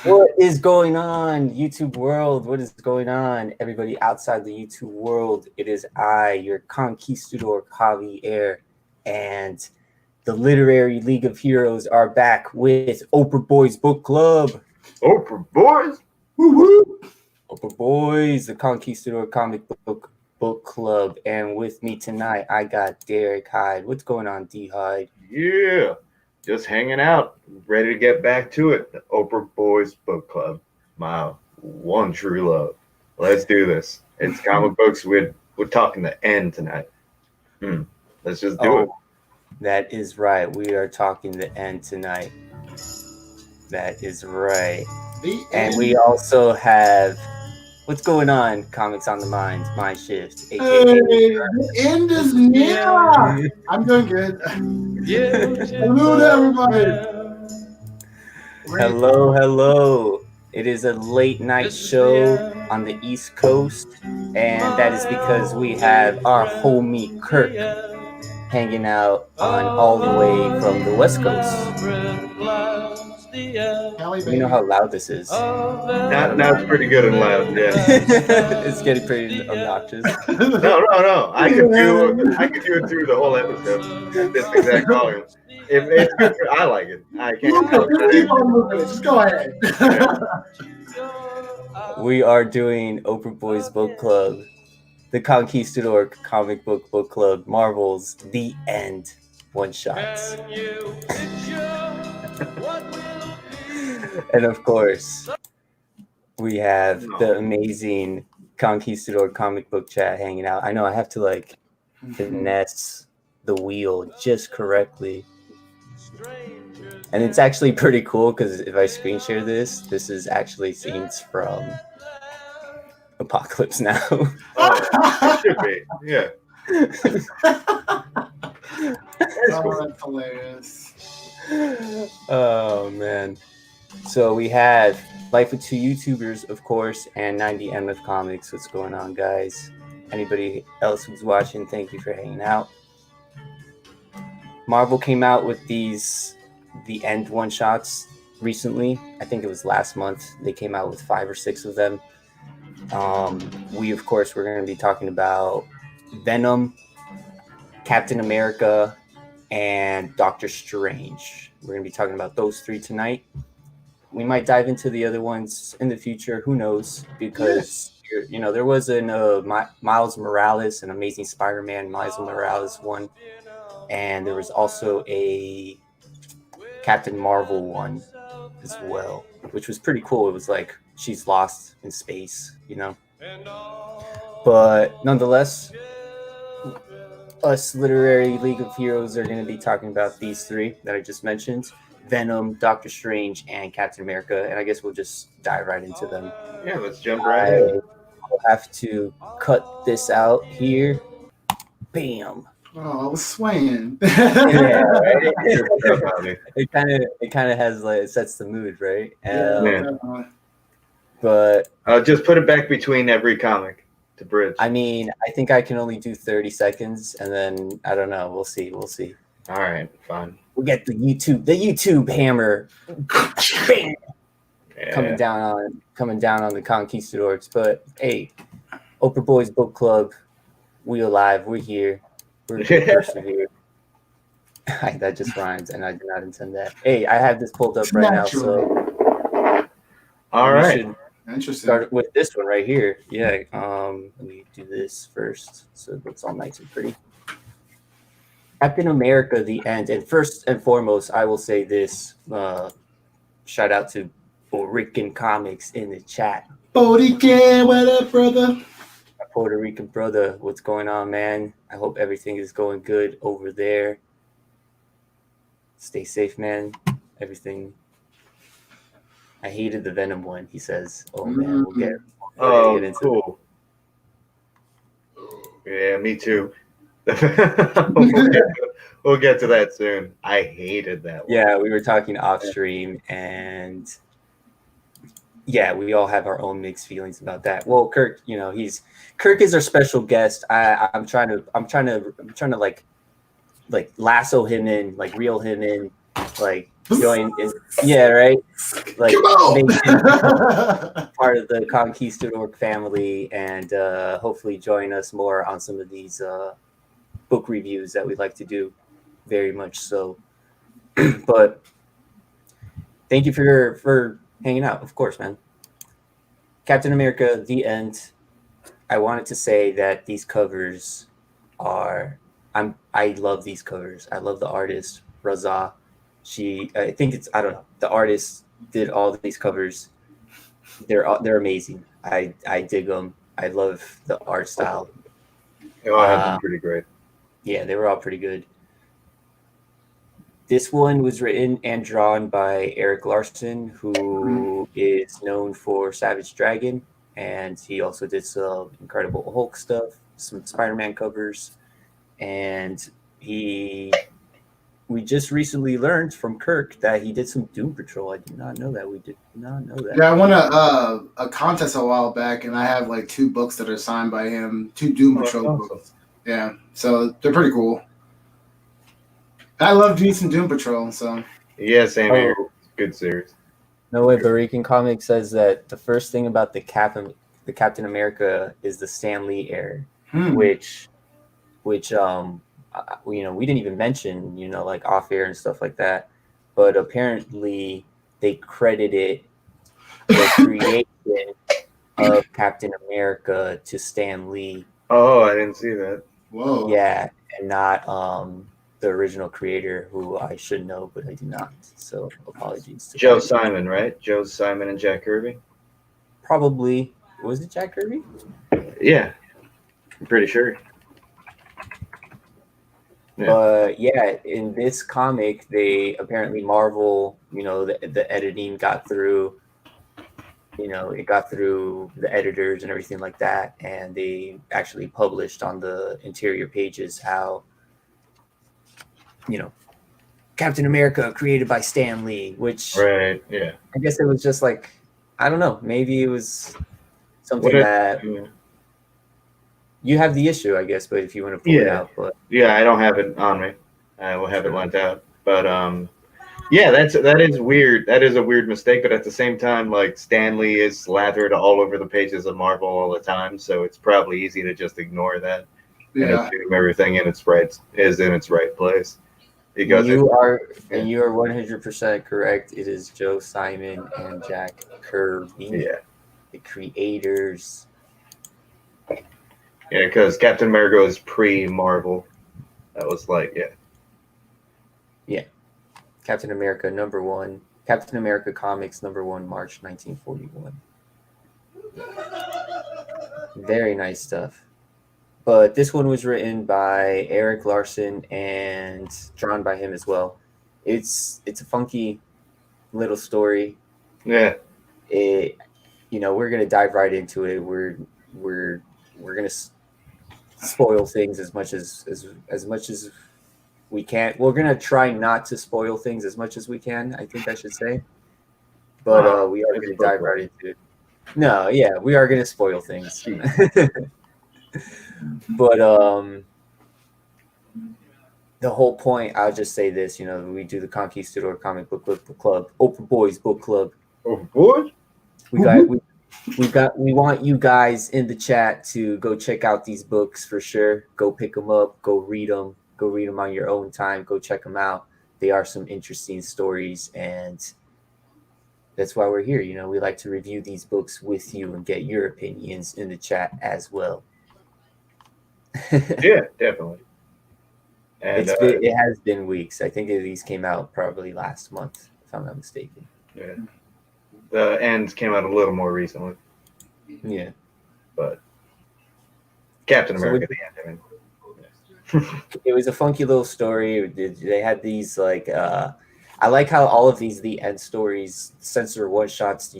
What is going on, YouTube world? What is going on, everybody outside the YouTube world? It is I, your Conquistadork Javier, and the Literary League of Heroes are back with OPRAH Boys Book Club. OPRAH Boys? Woo-woo! OPRAH Boys, the Conquistador Comic Book Club. And with me tonight, I got Derek Hyde. What's going on, D Hyde? Yeah, just hanging out, ready to get back to it. The OPRAH Boys Book Club, my one true love. Let's do this. It's comic books. We're talking the end tonight. Let's just do it. That is right. We are talking the end tonight. That is right. And we also have what's going on, Comics on the Mind Shift. Hey, the end is near. I'm doing good. Hello to everybody. Hello. It is a late night show on the East Coast, and that is because we have our homie Kirk hanging out on all the way from the West Coast. You know how loud this is. Now it's pretty good and loud, yeah. It's getting pretty obnoxious. No. I could do it through the whole episode at this exact volume. It's good. I like it. I can't. Keep on moving. Just go ahead. We are doing OPRAH Boys Book Club, the Conquistador Comic Book Club, Marvel's The End one-shots. And of course, we have the amazing Conquistador comic book chat hanging out. I know I have to finesse the wheel just correctly. And it's actually pretty cool because if I screen share this is actually scenes from Apocalypse Now. It should be, yeah. That's hilarious. Oh man. So we have Life with Two YouTubers, of course, and 90M of Comics. What's going on, guys? Anybody else who's watching, thank you for hanging out. Marvel came out with these The End one-shots recently. I think it was last month. They came out with 5 or 6 of them. We, of course, we're going to be talking about Venom, Captain America, and Doctor Strange. We're going to be talking about those 3 tonight. We might dive into the other ones in the future. Who knows? Because, there was an Miles Morales, an Amazing Spider-Man Miles Morales one. And there was also a Captain Marvel one as well, which was pretty cool. It was like she's lost in space, But nonetheless, us Literary League of Heroes are going to be talking about these 3 that I just mentioned. Venom, Doctor Strange, and Captain America. And I guess we'll just dive right into them. Yeah, let's jump right in. I'll have to cut this out here. Bam. Oh, I was swaying. Yeah, right? It kind of has it sets the mood, right? But just put it back between every comic to bridge. I mean, I think I can only do 30 seconds, and then I don't know. We'll see. All right, fine. We'll get the YouTube hammer bam, coming down on the Conquistadors. But hey, OPRAH Boys Book Club, we alive. We're here. We're the person here. That just rhymes, and I did not intend that. Hey, I have this pulled up right now, so all right. Interesting. Start with this one right here. Yeah. Let me do this first, so it looks all nice and pretty. Captain America: The End, and first and foremost, I will say this: shout out to Puerto Rican Comics in the chat. Puerto Rican, what up, brother? My Puerto Rican brother, what's going on, man? I hope everything is going good over there. Stay safe, man. Everything. I hated the Venom one. He says, "Oh man, we'll get into cool. Yeah, me too." We'll get to that soon. I hated that one. Yeah, we were talking off stream, and yeah, we all have our own mixed feelings about that. Well, Kirk, Kirk is our special guest. I'm trying to like lasso him in, like reel him in, like join in. Yeah, right. Like Come on. make him part of the Conquistadork family, and hopefully join us more on some of these book reviews that we like to do. Very much so. But thank you for hanging out. Of course, man. Captain America: The End. I wanted to say that these covers are. I love these covers. I love the artist Raza. I think it's, I don't know. The artist did all these covers. They're amazing. I dig them. I love the art style. They all have been pretty great. Yeah, they were all pretty good. This one was written and drawn by Eric Larson, who is known for Savage Dragon, and he also did some Incredible Hulk stuff, some Spider-Man covers, and we just recently learned from Kirk that he did some Doom Patrol. I did not know that. We did not know that. Yeah, I won a contest a while back, and I have like 2 books that are signed by him, 2 Doom Patrol books. Yeah, so they're pretty cool. I love decent Doom Patrol, so. Yeah, same here. Good series. No way, Barican Comics says that the first thing about the Captain America is the Stan Lee era, which we didn't even mention, like off air and stuff like that, but apparently they credited the creation of Captain America to Stan Lee. Oh, I didn't see that. Whoa. Yeah, and not the original creator, who I should know, but I do not. So apologies to Joe Simon, right? Joe Simon and Jack Kirby? Probably. Was it Jack Kirby? Yeah. I'm pretty sure. Yeah. But yeah, in this comic, they apparently Marvel, the editing got through, it got through the editors and everything like that. And they actually published on the interior pages how, Captain America created by Stan Lee, which right, yeah. I guess it was just like, I don't know, maybe it was something you have the issue, I guess, but if you want to pull it out. But yeah, I don't have it on me. I will have it lent out. But yeah, that is weird. That is a weird mistake, but at the same time, like, Stan Lee is slathered all over the pages of Marvel all the time, so it's probably easy to just ignore that and assume everything is in its right place. Because you are 100% correct. It is Joe Simon and Jack Kirby, the creators. Yeah, because Captain America was pre-Marvel. That was like, yeah. Captain America #1. Captain America Comics #1, March 1941. Very nice stuff. But this one was written by Eric Larson and drawn by him as well. It's a funky little story. Yeah. We're gonna dive right into it. We're gonna spoil things as much as we can. We're gonna try not to spoil things as much as we can, I think I should say. But we are gonna dive right into it. No, yeah, we are gonna spoil things. But the whole point, I'll just say this, we do the Conquistador Comic Book Club, OPRAH Boys Book Club. OPRAH Boys? We want you guys in the chat to go check out these books for sure. Go pick them up, go read them on your own time, go check them out. They are some interesting stories, and that's why we're here. We like to review these books with you and get your opinions in the chat as well. Yeah, definitely. And it has been weeks. I think these came out probably last month, if I'm not mistaken. Yeah. The ends came out a little more recently. Yeah. But Captain America, the end, it was a funky little story. They had these, like, I like how all of these the end stories, since they're one shots,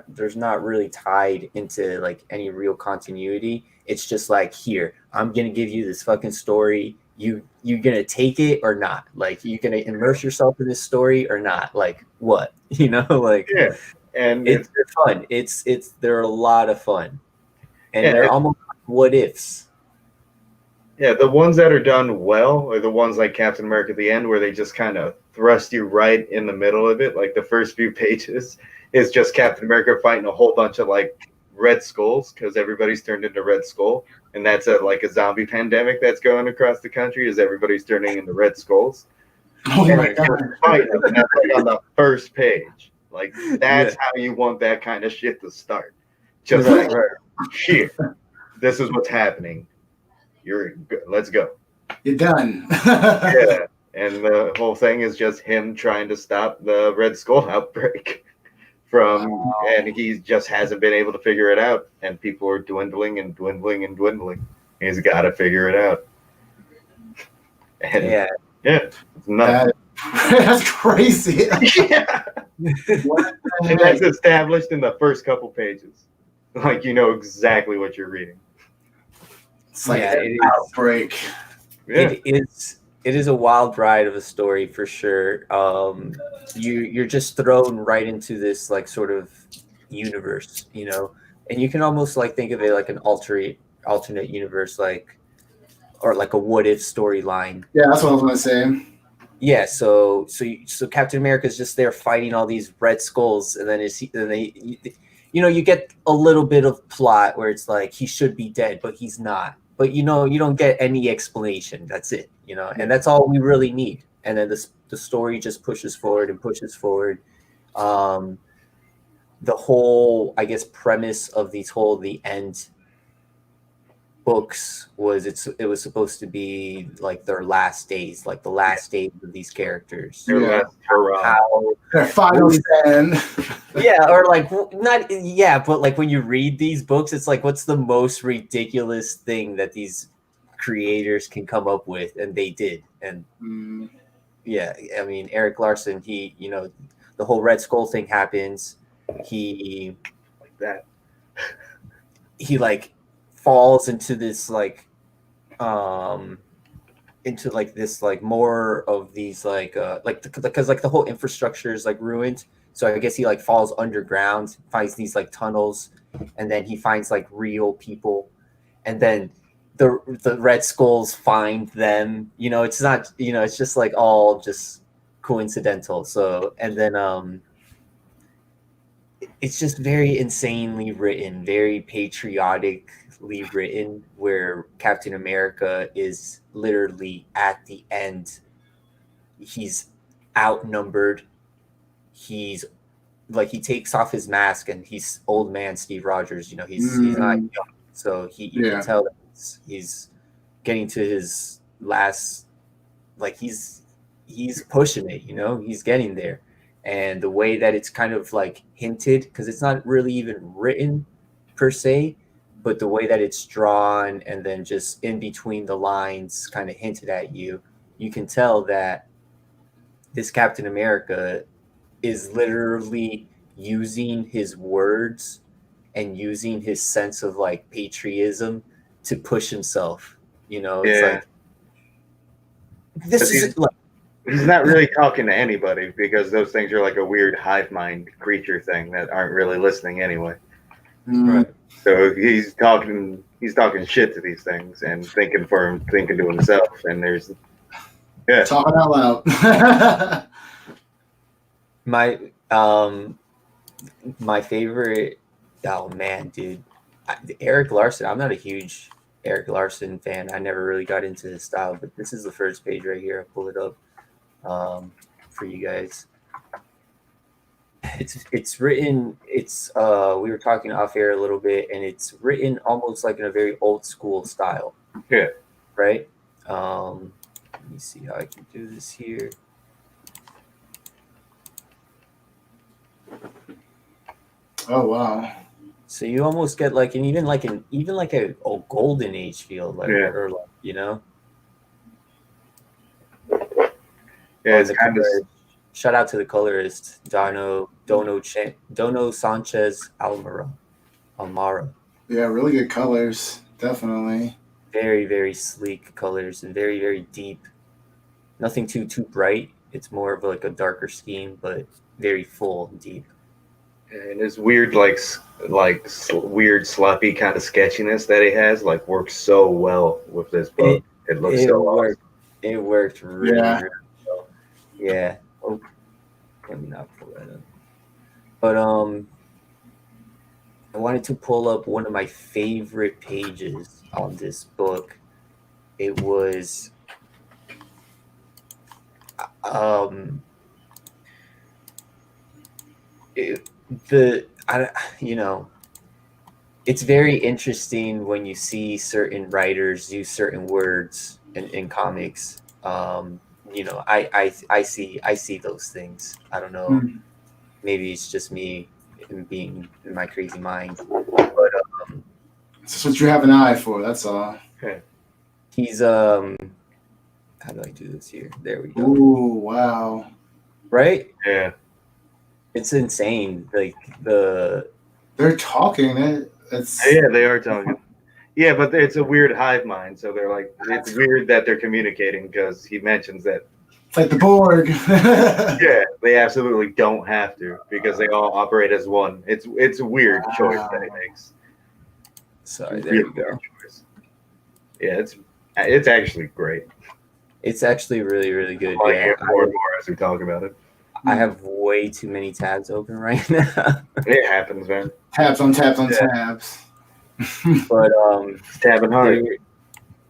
there's not really tied into like any real continuity. It's just like, here, I'm gonna give you this fucking story. You gonna take it or not? Like, you gonna immerse yourself in this story or not? Like, what? Like, yeah. And they're fun. They're a lot of fun, and they're almost like what ifs. Yeah, the ones that are done well are the ones like Captain America at the end, where they just kind of thrust you right in the middle of it. Like the first few pages is just Captain America fighting a whole bunch of like Red Skulls because everybody's turned into Red Skull, and that's like a zombie pandemic that's going across the country. Is everybody's turning into Red Skulls, Oh and my he's god. just fighting them, and that's like on the first page. Like that's Yeah. how you want that kind of shit to start. Just Right, like here, this is what's happening. Let's go. You're done. Yeah, and the whole thing is just him trying to stop the Red Skull outbreak and he just hasn't been able to figure it out, and people are dwindling and dwindling and dwindling. He's got to figure it out, and yeah. it's nuts. That's crazy. Yeah, and that's established in the first couple pages. Like you know exactly what you're reading. It's like Yeah, an it is. outbreak. Yeah, It is a wild ride of a story for sure. You're just thrown right into this like sort of universe, you know, and you can almost like think of it like an alternate universe, like or like a what if storyline. Yeah, that's what I was gonna say. Yeah, so Captain America is just there fighting all these Red Skulls, and then you know, you get a little bit of plot where it's like he should be dead, but he's not. But you know, you don't get any explanation. That's it, you know, and that's all we really need. And then the story just pushes forward and pushes forward. Um, the whole, I guess, premise of the end books was it was supposed to be like their last days, like the last days of these characters. their Yeah. last hurrah. Their final stand. Yeah, or like not yeah, but like when you read these books, it's like what's the most ridiculous thing that these creators can come up with, and they did. And Mm, yeah, I mean Eric Larson, he you know the whole Red Skull thing happens. He Like that. he like falls into this um into like this like more of these like because like the whole infrastructure is like ruined, so I guess he like falls underground, finds these like tunnels, and then he finds like real people, and then the Red Skulls find them, you know, it's not, you know, it's just like all just coincidental. So and then it's just very insanely written, very patriotically written, where Captain America is literally at the end. He's outnumbered. He's like he takes off his mask and he's old man Steve Rogers. You know, he's not young, so you can yeah. tell that he's getting to his last. Like he's pushing it. You know, he's getting there. And the way that it's kind of like hinted, because it's not really even written per se, but the way that it's drawn and then just in between the lines kind of hinted at you, you can tell that this Captain America is literally using his words and using his sense of like patriotism to push himself. You know, it's Yeah, like this is like he's not really talking to anybody because those things are like a weird hive mind creature thing that aren't really listening anyway. Mm, So he's talking shit to these things and thinking to himself. And there's talking out loud. my my favorite. Oh man, dude, Eric Larson. I'm not a huge Eric Larson fan. I never really got into his style, but this is the first page right here. I pull it up for you guys. It's written. It's we were talking off air a little bit, and it's written almost like in a very old school style. Yeah. Right. Let me see how I can do this here. Oh wow. So you almost get like an even like a golden age feel, like or like, you know. Yeah, it's kind of. Shout out to the colorist Dono Sanchez Almara. Yeah, really good colors. Definitely. Very very sleek colors and very very deep. Nothing too bright. It's more of like a darker scheme, but very full and deep. And his weird, weird sloppy kind of sketchiness that he has, like works so well with this book. It looks It so worked. awesome. It worked really, Yeah. really well. Yeah. Oh, let me not pull that up. But I wanted to pull up one of my favorite pages on this book. It was it, the I you know it's very interesting when you see certain writers use certain words in comics. I see those things. I don't know. Mm. Maybe it's just me being in my crazy mind. But That's what you have an eye for. That's all. he's how do I do this here? There we go. Ooh, wow. Right? Yeah. It's insane. Like They're talking. It's Yeah, they are talking. Yeah, but it's a weird hive mind. So they're like, it's weird that they're communicating because he mentions that. It's like the Borg. Yeah, they absolutely don't have to because they all operate as one. It's a weird choice that he makes. Sorry, there we go. Yeah, it's actually great. It's actually really, really good. I like Yeah, it more and more as we talk about it. I have way too many tabs open right now. It happens, man. Tabs on tabs on tabs. But It's tabbing hard.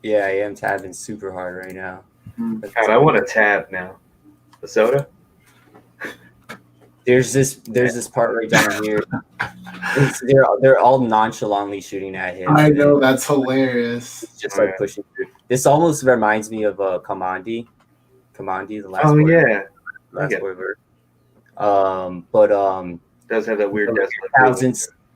yeah, I am tabbing super hard right now. God, I want a tab now. The soda? There's this part right down here. They're all nonchalantly shooting at him. I know, that's hilarious. He's just like pushing through. This almost reminds me of Kamandi, the last. Oh word, yeah, last word. Does have that weird.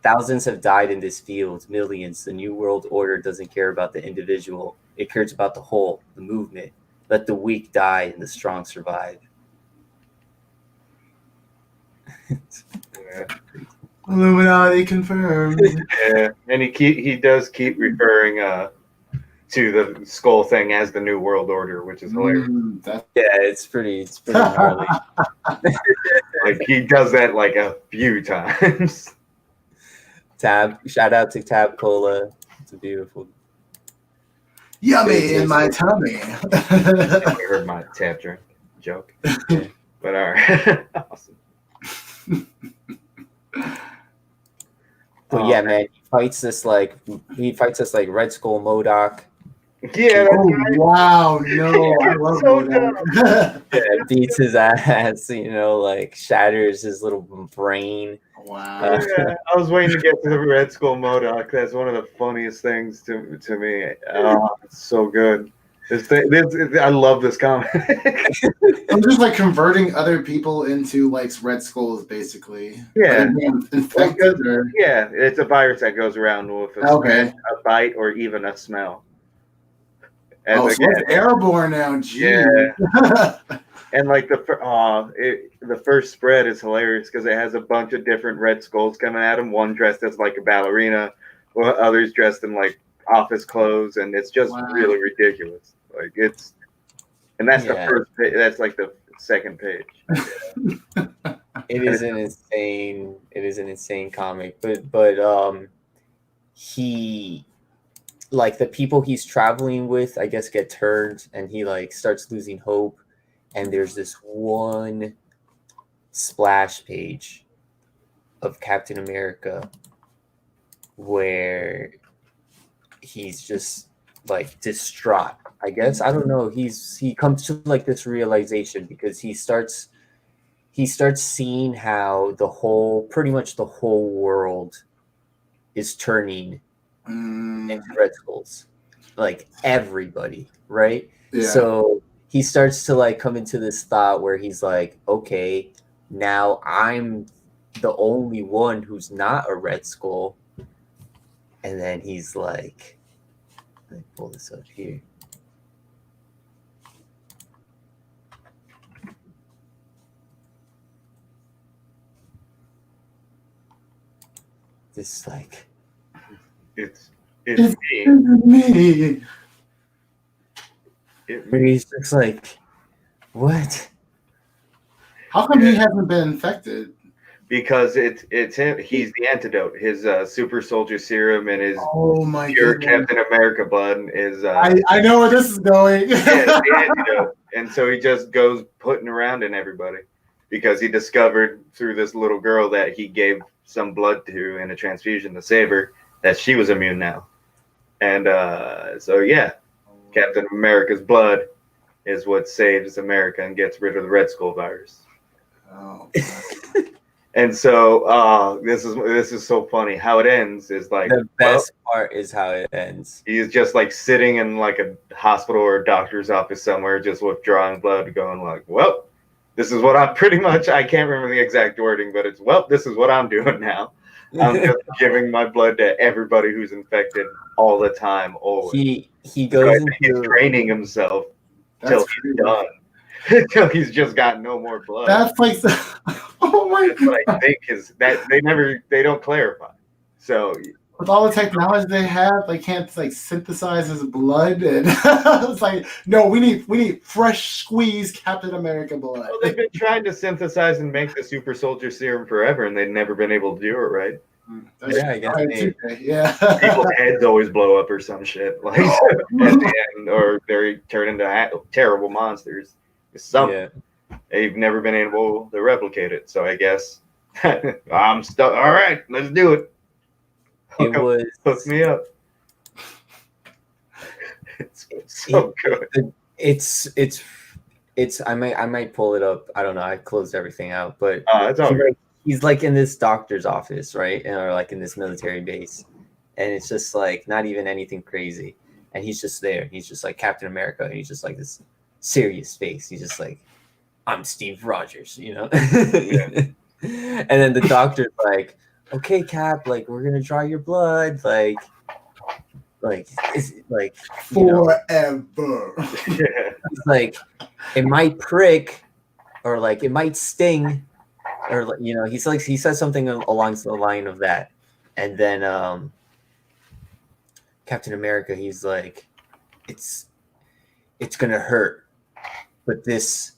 Thousands have died in this field. Millions. The New World Order doesn't care about the individual. It cares about the whole, the movement. Let the weak die and the strong survive. Yeah. Illuminati confirmed. Yeah, and he does keep referring to the skull thing as the New World Order, which is hilarious. It's pretty gnarly. Like he does that like a few times. Shout out to Tab Cola. It's a beautiful. Yummy in my tummy. I heard my tab drink joke. Yeah. But all right. Awesome. But yeah, man, he fights this like Red Skull MODOK. Yeah. Wow, no, I love MODOK. Yeah, beats his ass, like shatters his little brain. Wow. Yeah, I was waiting to get to the Red Skull MODOK. That's one of the funniest things to me. Oh, it's so good. I love this comic. I'm just like converting other people into like Red Skulls, basically. Yeah. Infected or... Yeah, it's a virus that goes around with a bite or even a smell. So it's airborne now. Geez. Yeah. And like the first spread is hilarious because it has a bunch of different Red Skulls coming at him. One dressed as like a ballerina, or others dressed in like office clothes, and it's just really ridiculous. Like that's the first page. That's like the second page. It is an insane comic, but he, like, the people he's traveling with, I guess, get turned, and he like starts losing hope. And there's this one splash page of Captain America where he's just like distraught. I guess, I don't know. He comes to like this realization because he starts seeing how pretty much the whole world is turning into Red Skulls, like everybody, right? Yeah. So he starts to like come into this thought where he's like, okay, now I'm the only one who's not a Red Skull. And then he's like, let me pull this up here. This like, it's me. He's just like, what? How come he hasn't been infected? because it's him. He's the antidote. His super soldier serum and his Oh my pure goodness. Captain America blood is I know where this is going. yeah, the antidote. And so he just goes putting around in everybody because he discovered through this little girl that he gave some blood to in a transfusion to save her that she was immune now. And so yeah, Captain America's blood is what saves America and gets rid of the Red Skull virus. Oh, And so this is so funny. How it ends is like The best part is how it ends. he's just like sitting in like a hospital or a doctor's office somewhere, just withdrawing blood, going like, well, this is what I'm pretty much, I can't remember the exact wording, but it's, well, this is what I'm doing now. I'm just giving my blood to everybody who's infected all the time, always. He goes He's into training himself till that's he's crazy. done. Till he's just got no more blood. That's like, oh my That's what I god! think is that they don't clarify. So With all the technology they have, they can't like synthesize his blood, and it's like, no, we need fresh squeezed Captain America blood. well, they've been trying to synthesize and make the super soldier serum forever, and they've never been able to do it right. Yeah, I guess yeah. People's heads always blow up or some shit, like at the end, or they turn into terrible monsters. It's something they've never been able to replicate it. So I guess I'm stuck. All right, let's do it. Hook me up. It's so good. It's I might pull it up. I don't know. I closed everything out, but It's all right. he's like in this doctor's office, right? Or like in this military base. And it's just like not even anything crazy. And he's just there. He's just like Captain America. And he's just like this serious face. He's just like, I'm Steve Rogers, you know? And then the doctor's like, okay, Cap, like we're gonna draw your blood, like it's like Forever. it's like it might prick or like it might sting or you know he says something along the line of that, and then Captain America, he's like, it's gonna hurt, but this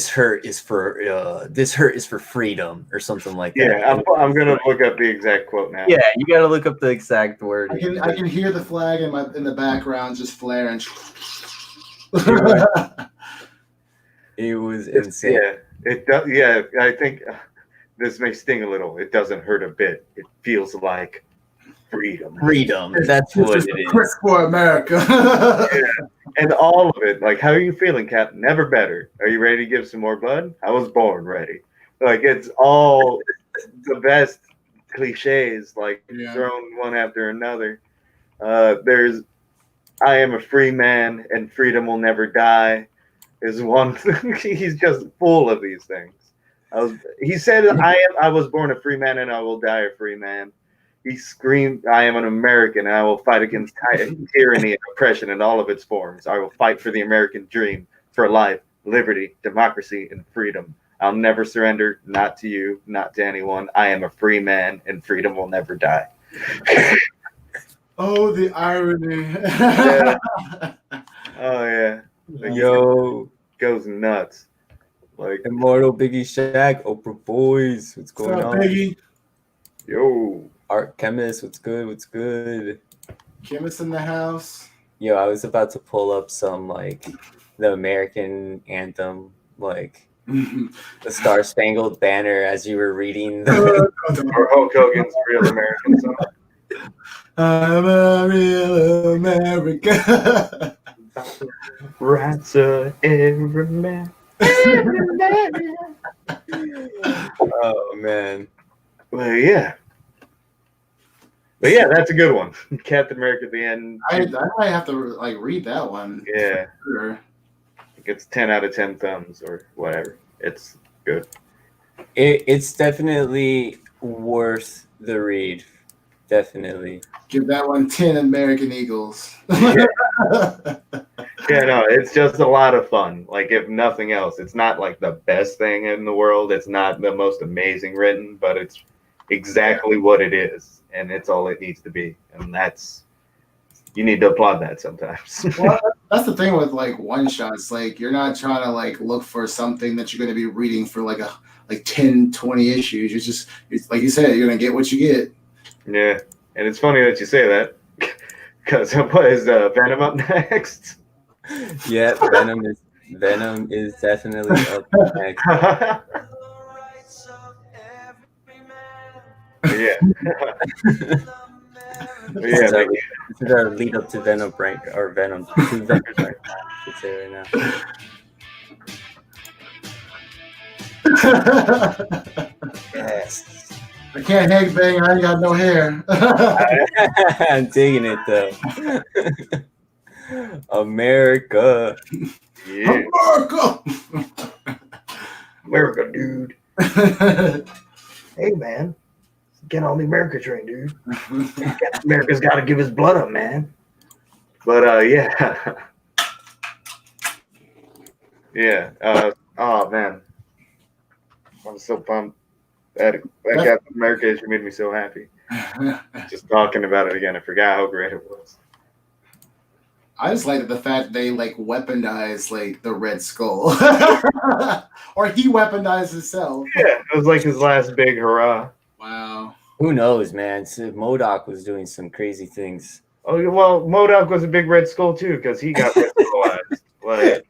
hurt is for freedom or something like that. Yeah, I'm gonna look up the exact quote now. Yeah, you gotta look up the exact wording. I can hear the flag in the background just flaring. It was insane. Yeah, it does. Yeah, I think this may sting a little. It doesn't hurt a bit. It feels like freedom. Freedom. That's what it is. Chris for America. Yeah. And all of it. Like, how are you feeling, Cap? Never better. Are you ready to give some more blood? I was born ready. Like, it's all the best cliches, like thrown one after another. There's I am a free man and freedom will never die is one thing. He's just full of these things. He said, I was born a free man and I will die a free man. He screamed, I am an American and I will fight against tyranny and oppression in all of its forms. I will fight for the American dream, for life, liberty, democracy, and freedom. I'll never surrender, not to you, not to anyone. I am a free man and freedom will never die. Oh, the irony. Yeah. Oh, yeah. Like, Yo, goes nuts. Like, Immortal Biggie Shaq, Oprah Boys, what's going What's up, on? Biggie? yo. Art Chemist, what's good? What's good? Chemist in the house. Yo, I was about to pull up some like the American anthem, like the Star Spangled Banner, as you were reading. Or Hulk Hogan's Real American song. I'm a real American. Right, sir, every man. Oh man. Well, yeah. But yeah, that's a good one. Captain America at the end. I might have to like read that one. Yeah. Sure. It's 10 out of 10 thumbs or whatever. It's good. It's definitely worth the read. Definitely. Give that one 10 American Eagles. Yeah. Yeah, no, it's just a lot of fun. Like, if nothing else, it's not like the best thing in the world. It's not the most amazing written, but it's exactly what it is. And it's all it needs to be. And that's, you need to applaud that sometimes. Well, that's the thing with like one shots. Like, you're not trying to like look for something that you're going to be reading for like like 10, 20 issues. It's like you said, you're gonna get what you get. Yeah, and it's funny that you say that because what is Venom up next? Yeah, Venom is definitely up next. Yeah. This is our lead up to Venom break or Venom to Venom break. I should say right now. Yes. I can't hang bang. I ain't got no hair. I'm digging it though. America. Yeah. America. America, dude. Hey, man. Get on the America train, dude. America's got to give his blood up, man. But, yeah. Yeah. Oh, man. I'm so pumped. That Captain America issue made me so happy. Just talking about it again, I forgot how great it was. I just like the fact they like weaponized like the Red Skull, or he weaponized himself. Yeah, it was like his last big hurrah. Wow. Who knows, man? So MODOK was doing some crazy things. Oh well, MODOK was a big Red Skull too because he got Red Skullized. Like,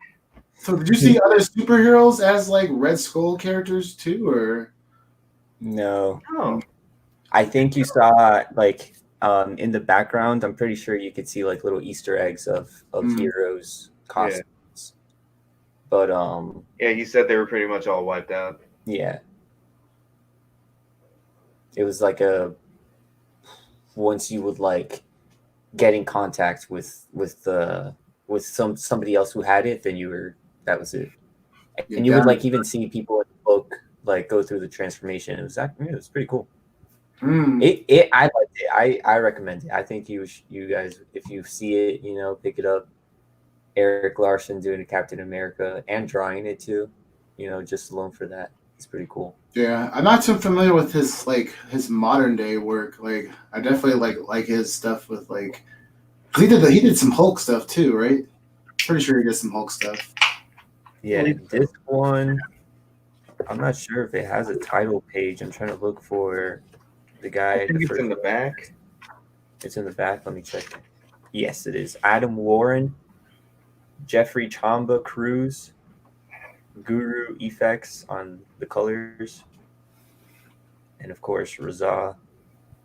so did you see other superheroes as like Red Skull characters too, or no? Oh, I think you saw like in the background. I'm pretty sure you could see like little Easter eggs of heroes costumes. Yeah. But yeah, he said they were pretty much all wiped out. Yeah. It was like once you would like get in contact with somebody else who had it, then that was it. And you would like even see people in the book like go through the transformation. It was pretty cool. I liked it. I recommend it. I think you guys, if you see it, pick it up. Eric Larson doing a Captain America and drawing it too, just alone for that. It's pretty cool. Yeah, I'm not too familiar with his modern day work. Like, I definitely like his stuff with like, cause he did some Hulk stuff too, right? Pretty sure he did some Hulk stuff. Yeah, this one, I'm not sure if it has a title page. I'm trying to look for the guy. I think it's in the back. It's in the back. Let me check. Yes, it is. Adam Warren, Jeffrey Chamba Cruz, Guru Effects on the colors, and of course Raza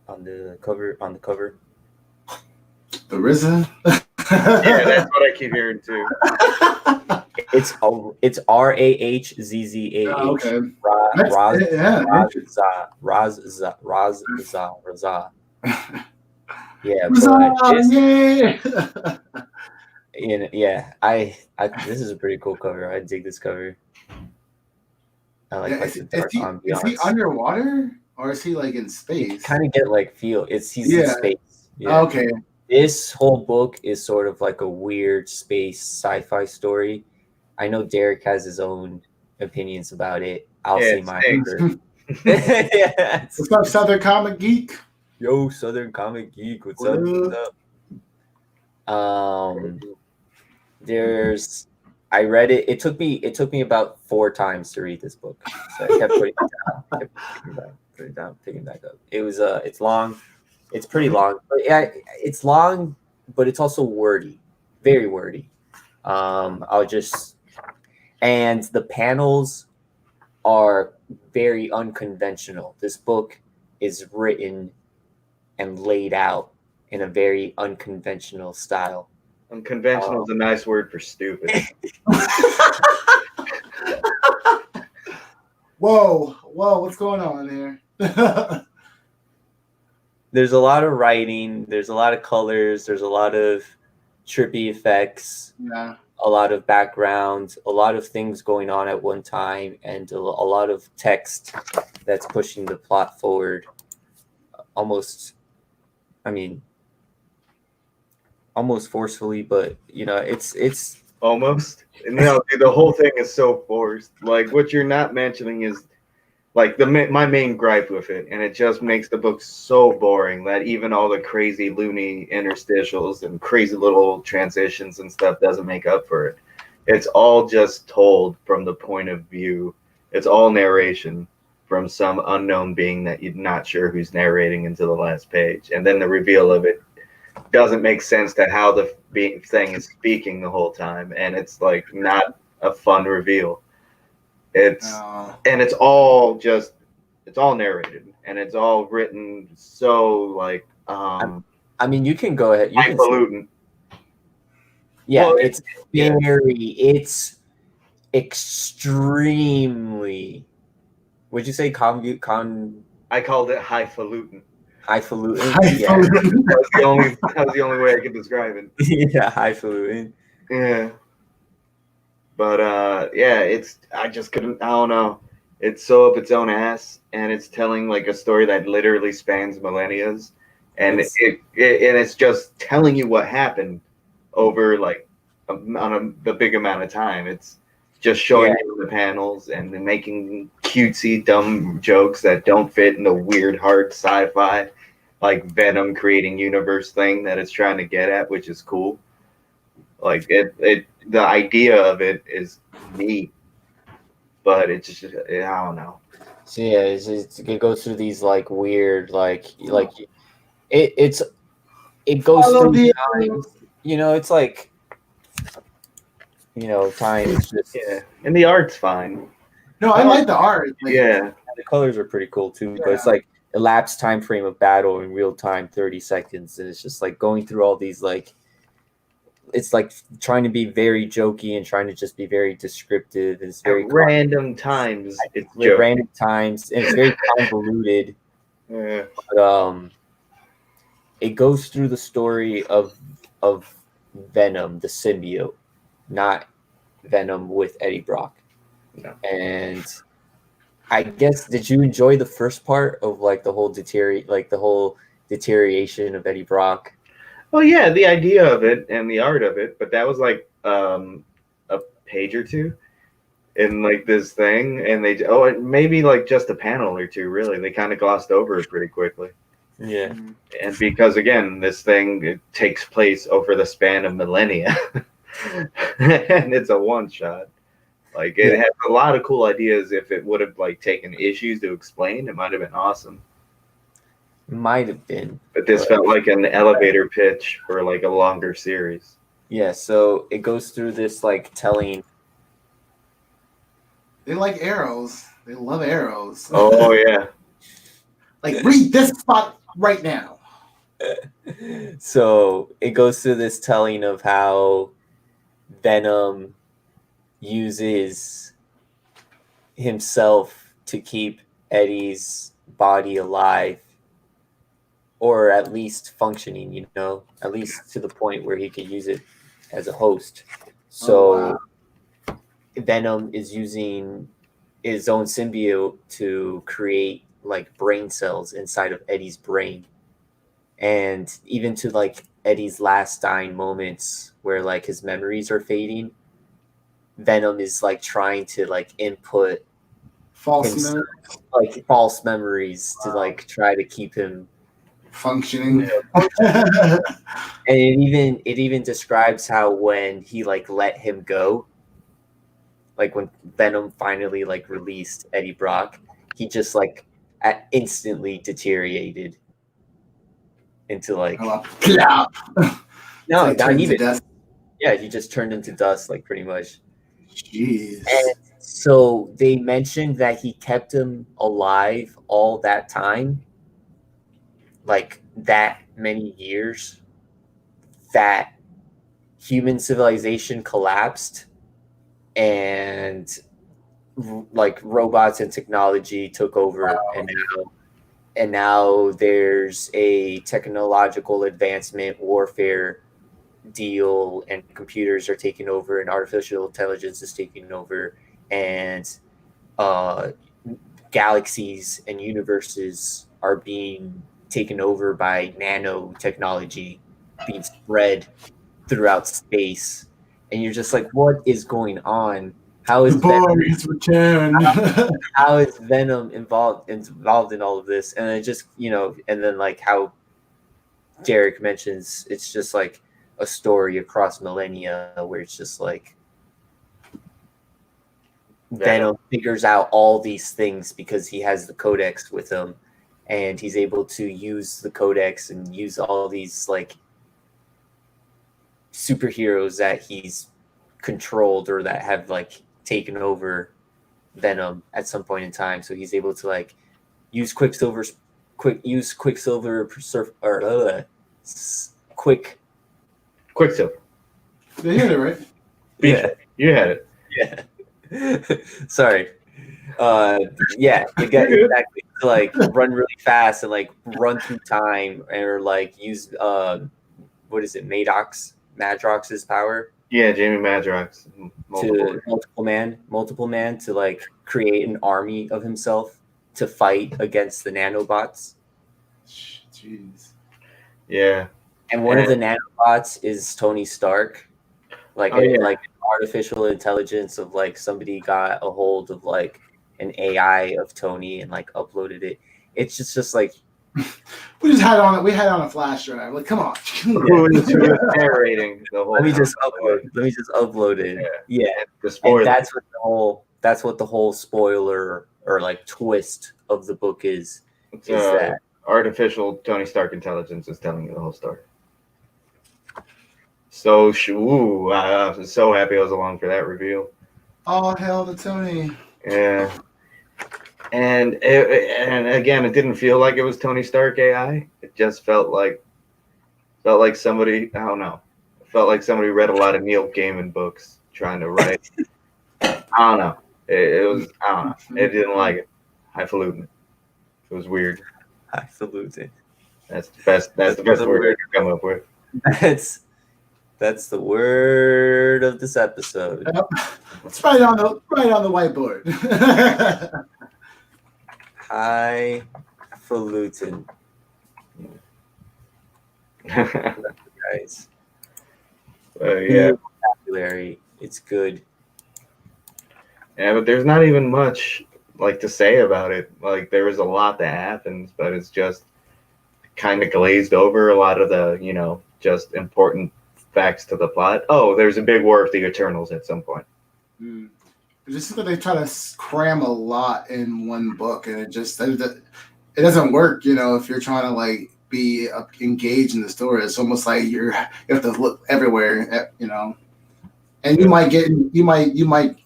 on the cover. The RZA. Yeah, that's what I keep hearing too. It's RAHZZAH. Oh, okay. Raza. Yeah, this is a pretty cool cover. I dig this cover. I like the dark ambiance. Is he underwater or is he like in space? Kind of get like feel. He's in space. Yeah. Okay. This whole book is sort of like a weird space sci-fi story. I know Derek has his own opinions about it. I'll say mine first. What's up, Southern Comic Geek? Yo, Southern Comic Geek. What's up? I read it. It took me about 4 times to read this book. So I kept putting it down, picking back up. It was it's long. It's pretty long. But yeah, it's long, but it's also wordy. Very wordy. And the panels are very unconventional. This book is written and laid out in a very unconventional style. Unconventional is a nice word for stupid. Whoa, what's going on here? There's a lot of writing, there's a lot of colors, there's a lot of trippy effects, a lot of background, a lot of things going on at one time, and a lot of text that's pushing the plot forward almost forcefully, but it's almost. No, dude, the whole thing is so forced. Like, what you're not mentioning is like my main gripe with it, and it just makes the book so boring that even all the crazy loony interstitials and crazy little transitions and stuff doesn't make up for it. It's all just told from the point of view It's all narration from some unknown being that you're not sure who's narrating until the last page, and then the reveal of it doesn't make sense to how the thing is speaking the whole time, and it's like not a fun reveal. It's and it's all narrated, and it's all written so like I mean, you can go ahead. You can. highfalutin. Yeah, Well, it's it's extremely. Would you say I called it highfalutin. highfalutin? Yeah, That was the only way I could describe it. yeah, highfalutin. Yeah. But I just couldn't. I don't know. It's so up its own ass, and it's telling like a story that literally spans millennia, and it's just telling you what happened over like the big amount of time. It's just showing you the panels and then making cutesy, dumb jokes that don't fit in the weird, hard sci-fi, like Venom creating universe thing that it's trying to get at, which is cool. Like the idea of it is neat, but it's just I don't know. So yeah, it goes through these like weird it goes through times. It's like time is just and the art's fine. No, I like the art. Like, the colors are pretty cool too, but it's like elapsed time frame of battle in real time, 30 seconds, and it's just like going through all these like. It's like trying to be very jokey and trying to just be very descriptive. It's very random times. It's random times, and it's very convoluted. But, it goes through the story of Venom, the symbiote, not Venom with Eddie Brock. No. And I guess, did you enjoy the first part of like the whole deterioration of Eddie Brock? Well, yeah, the idea of it and the art of it, but that was like a page or two in like this thing, and maybe like just a panel or two. Really, they kind of glossed over it pretty quickly. Yeah, and because again, this thing it takes place over the span of millennia, and it's a one shot. Like it has a lot of cool ideas. If it would have like taken issues to explain, it might have been awesome. Might have been, but this felt like an elevator pitch for like a longer series. Yeah, so it goes through this like telling. They like arrows. They love arrows. Oh yeah. Like read this spot right now. So it goes through this telling of how Venom uses himself to keep Eddie's body alive. Or at least functioning, at least to the point where he could use it as a host. So Venom is using his own symbiote to create like brain cells inside of Eddie's brain. And even to like Eddie's last dying moments where like his memories are fading, Venom is like trying to like input false memories to like try to keep him functioning. And it even describes how when he like let him go, like when Venom finally like released Eddie Brock, he just like instantly deteriorated into like no, not even dust. Yeah, he just turned into dust, like pretty much. Jeez. And so they mentioned that he kept him alive all that time, like that many years, that human civilization collapsed and like robots and technology took over. And now there's a technological advancement warfare deal, and computers are taking over and artificial intelligence is taking over, and galaxies and universes are being taken over by nanotechnology being spread throughout space. And you're just like, what is going on? How is how is Venom involved in all of this? And it just, and then like how Derek mentions, it's just like a story across millennia where it's just like Venom figures out all these things because he has the codex with him, and he's able to use the codex and use all these like superheroes that he's controlled or that have like taken over Venom at some point in time. So he's able to like use Quicksilver Quicksilver. They hit it, right? Yeah. You had it. Yeah. Sorry. Yeah, exactly. To like run really fast and like run through time, or like use what is it, Madrox's power? Yeah, Jamie Madrox. Multiple man to like create an army of himself to fight against the nanobots. Jeez. Yeah. And one of the nanobots is Tony Stark. Like like artificial intelligence of like somebody got a hold of like an AI of Tony and like uploaded it. It's just like we had on a flash drive. Like, come on. Who is narrating the whole let me just upload it. Yeah. The spoiler. And that's what the whole spoiler or like twist of the book is that artificial Tony Stark intelligence is telling you the whole story. So, I was so happy I was along for that review. Oh, hell to Tony. Yeah. And again, it didn't feel like it was Tony Stark AI. It just felt like somebody, I don't know. It felt like somebody read a lot of Neil Gaiman books trying to write. I don't know. It was, I don't know. It didn't like it. Highfalutin. It was weird. Highfalutin. That's the best word I could come up with. That's the word of this episode. Yep. It's right on the whiteboard. Highfalutin. Guys. Yeah. Vocabulary. It's good. Yeah, but there's not even much like to say about it. Like there was a lot that happens, but it's just kind of glazed over a lot of the, just important facts to the plot. Oh, there's a big war of the Eternals at some point. It's just that they try to cram a lot in one book, and it doesn't work. If you're trying to like be engaged in the story, it's almost like you have to look everywhere. And you might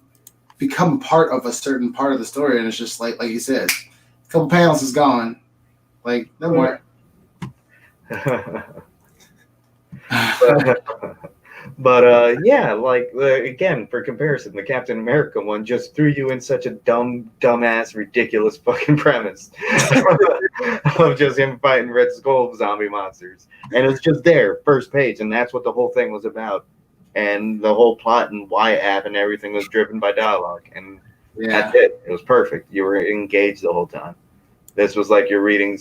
become part of a certain part of the story, and it's just like you said, a couple panels is gone. Like no more. But yeah, like again, for comparison, the Captain America one just threw you in such a dumbass, ridiculous fucking premise of just him fighting Red Skull zombie monsters, and it's just there, first page, and that's what the whole thing was about, and the whole plot and why it happened, everything was driven by dialogue, and that's it. It was perfect. You were engaged the whole time. This was like you're reading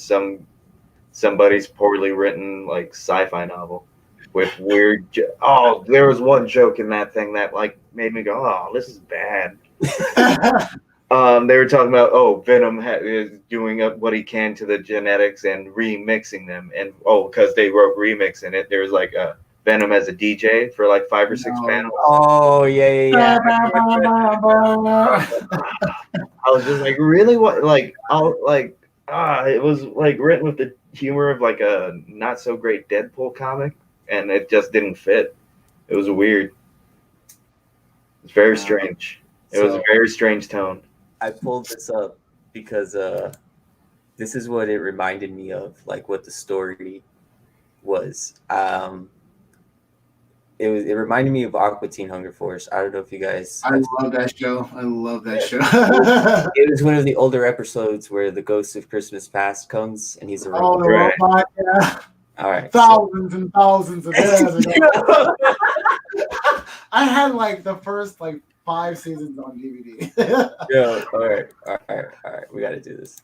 somebody's poorly written like sci-fi novel. With weird, there was one joke in that thing that like made me go, oh, this is bad. They were talking about Venom is doing what he can to the genetics and remixing them, and because they wrote remix in it, there was like a Venom as a DJ for like 5 or 6 panels. Oh yeah. I was just like, really? What? Like, it was like written with the humor of like a not so great Deadpool comic. And it just didn't fit. It was weird. It's very strange. It was a very strange tone. I pulled this up because this is what it reminded me of, like what the story was. It reminded me of Aqua Teen Hunger Force. I don't know if you guys. I love that show. It was one of the older episodes where the ghost of Christmas Past comes and he's a robot. Yeah. All right. Thousands and thousands of years ago. I had like the first 5 seasons on DVD. Yeah. All right. We got to do this.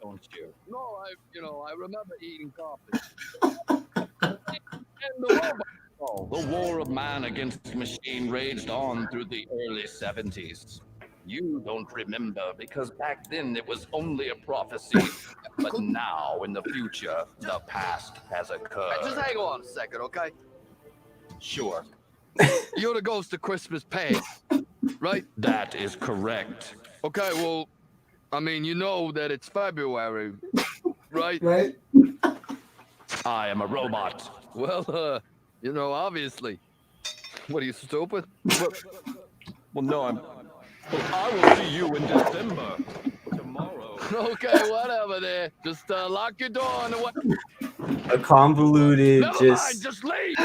Don't you? No, I remember eating coffee. And the war of man against machine raged on through the early 70s. You don't remember because back then it was only a prophecy, but now in the future, the past has occurred. Hey, just hang on a second, okay? Sure. You're the ghost of Christmas past, right? That is correct. Okay, well, I mean, you know that it's February, right? Right? I am a robot. Well, obviously. What are you, stupid? Well, no, I'm. Well, I will see you in December. Tomorrow. Okay, whatever there. Just lock your door and away. A convoluted, Never mind, just leave.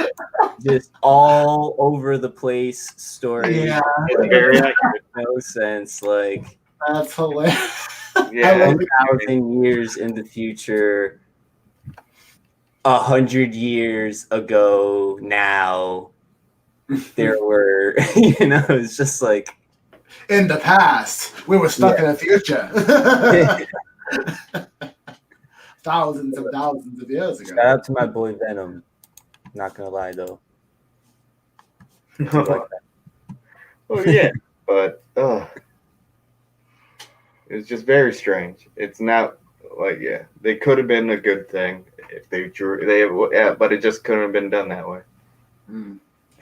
just all over the place story. Yeah, It's very accurate. No sense. Like that's hilarious. Yeah, 1,000 years in the future, 100 years ago now, there were, it's just like In the past, we were stuck in the future. thousands of years ago. shout out to my boy Venom. Not gonna lie though. Like that. well, yeah, but it's just very strange. It's not like they could have been a good thing if they drew. But it just couldn't have been done that way. Mm.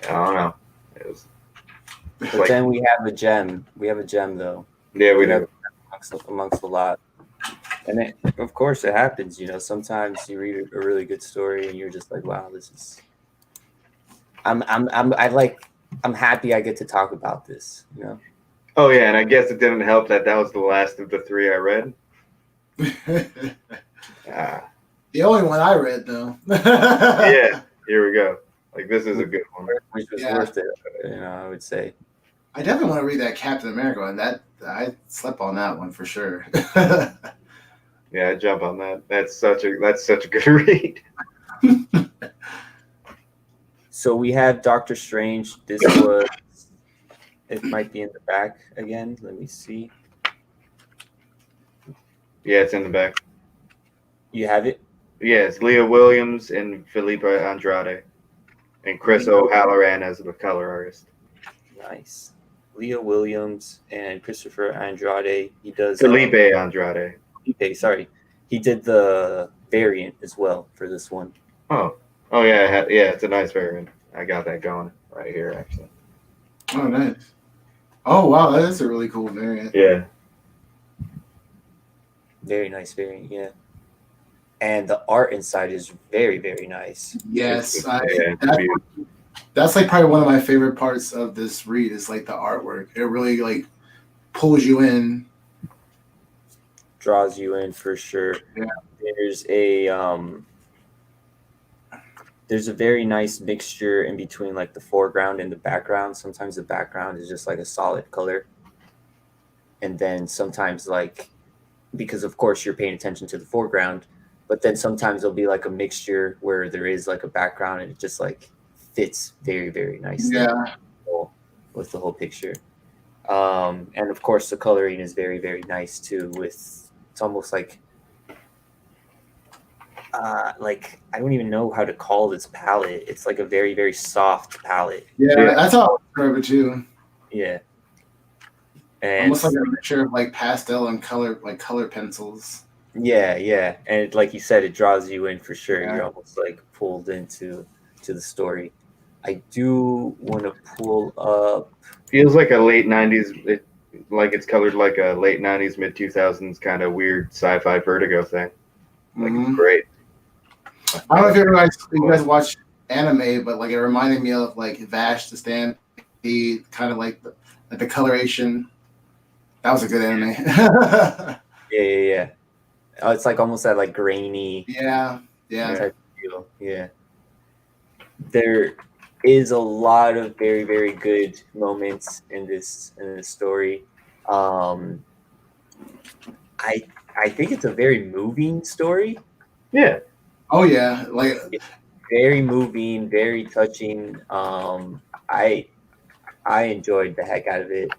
I don't know. It was. But then we have a gem. We have a gem though. Yeah, we have do. amongst a lot. And of course it happens, sometimes you read a really good story and you're just like, wow, this is I'm happy I get to talk about this, Oh yeah, and I guess it didn't help that was the last of the 3 I read. The only one I read though. Yeah, here we go. Like this is a good one. Which was worth it, I would say. I definitely want to read that Captain America one. That I slept on that one for sure. Yeah, I jump on that. That's such a good read. So we have Doctor Strange. It might be in the back again. Let me see. Yeah, it's in the back. You have it? Yeah, it's Leah Williams and Felipe Andrade. And Chris O'Halloran as the color artist. Nice. Leah Williams and Christopher Andrade. He does Felipe Andrade. Sorry. He did the variant as well for this one. Oh yeah, it's a nice variant. I got that going right here actually. Oh, nice. Oh wow, that is a really cool variant. Yeah. Very nice variant, yeah. And the art inside is very, very nice. Yes, that's like probably one of my favorite parts of this read is like the artwork. It really like pulls you in, draws you in for sure. Yeah. There's a very nice mixture in between like the foreground and the background. Sometimes the background is just like a solid color, and then sometimes like, because of course you're paying attention to the foreground, but then sometimes there'll be like a mixture where there is like a background and it just like fits very, very nicely with the whole picture. And of course the coloring is very, very nice too. It's almost like I don't even know how to call this palette. It's like a very, very soft palette. Yeah, that's how I describe it too. Yeah. And almost like a mixture of like pastel and color pencils. Yeah. And like you said, it draws you in for sure. Yeah. You're almost like pulled into the story. I do want to pull up. Feels like a late 90s, like it's colored like a late 90s, mid 2000s kind of weird sci-fi Vertigo thing. Like it's great. I don't know if you guys watch anime, but like it reminded me of like Vash the Stampede, kind of like the coloration. That was a good anime. Yeah. Oh, it's like almost that like grainy. Yeah. Type of feel. Yeah. There is a lot of very, very good moments in this story. I think it's a very moving story. Yeah. Oh yeah, like it's very moving, very touching. I enjoyed the heck out of it.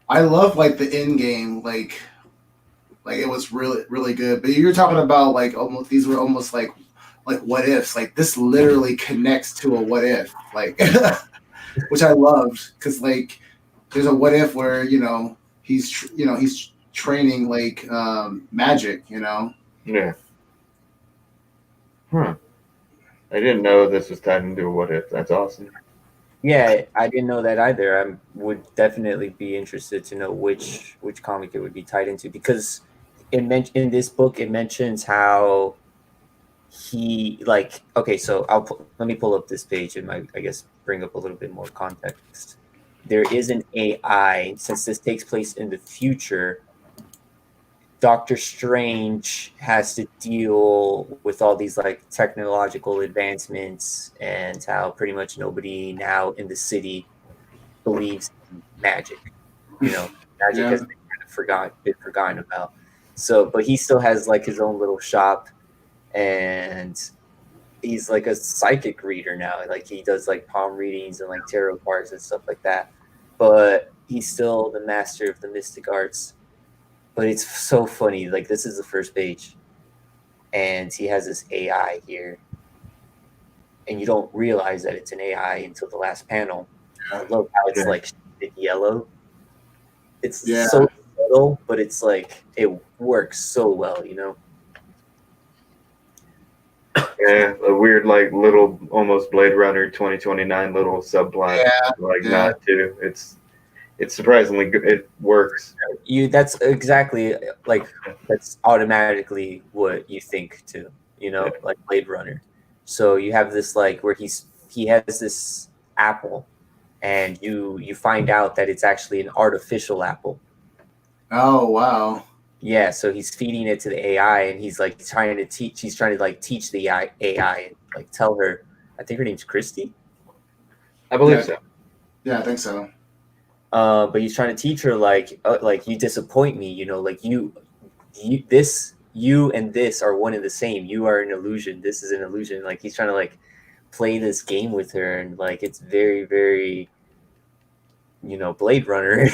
I love like the end game, like it was really, really good. But you're talking about like these were almost like what ifs. Like this literally connects to a what if, like which I loved because like there's a what if where he's training like magic, Yeah. I didn't know this was tied into a what if. That's awesome. Yeah, I didn't know that either. I would definitely be interested to know which comic it would be tied into, because in this book it mentions how he, like, okay, so let me pull up this page and I guess bring up a little bit more context. There is an AI, since this takes place in the future. Doctor Strange has to deal with all these like technological advancements and how pretty much nobody now in the city believes in magic. You know, magic Yeah. has been kind of been forgotten about. So, but he still has like his own little shop, and he's like a psychic reader now. Like he does like palm readings and like tarot cards and stuff like that. But he's still the master of the mystic arts. But it's so funny. Like this is the first page, and he has this AI here, and you don't realize that it's an AI until the last panel. I love how it's like yellow. It's so subtle, but it's like it works so well, you know. Yeah, a weird like little almost Blade Runner 2029 little subplot. Not too. It's surprisingly good. It works. That's exactly like that's automatically what you think too, you know, like Blade Runner. So you have this like where he has this apple, and you find out that it's actually an artificial apple. Oh wow. Yeah, so he's feeding it to the AI, and he's like trying to teach. He's trying to like teach the AI and like tell her. I think her name's Christy. I believe so. Yeah, I think so. But he's trying to teach her like you disappoint me. You know, like you and this are one and the same. You are an illusion. This is an illusion. Like he's trying to like play this game with her, and like it's very very, you know, Blade Runner.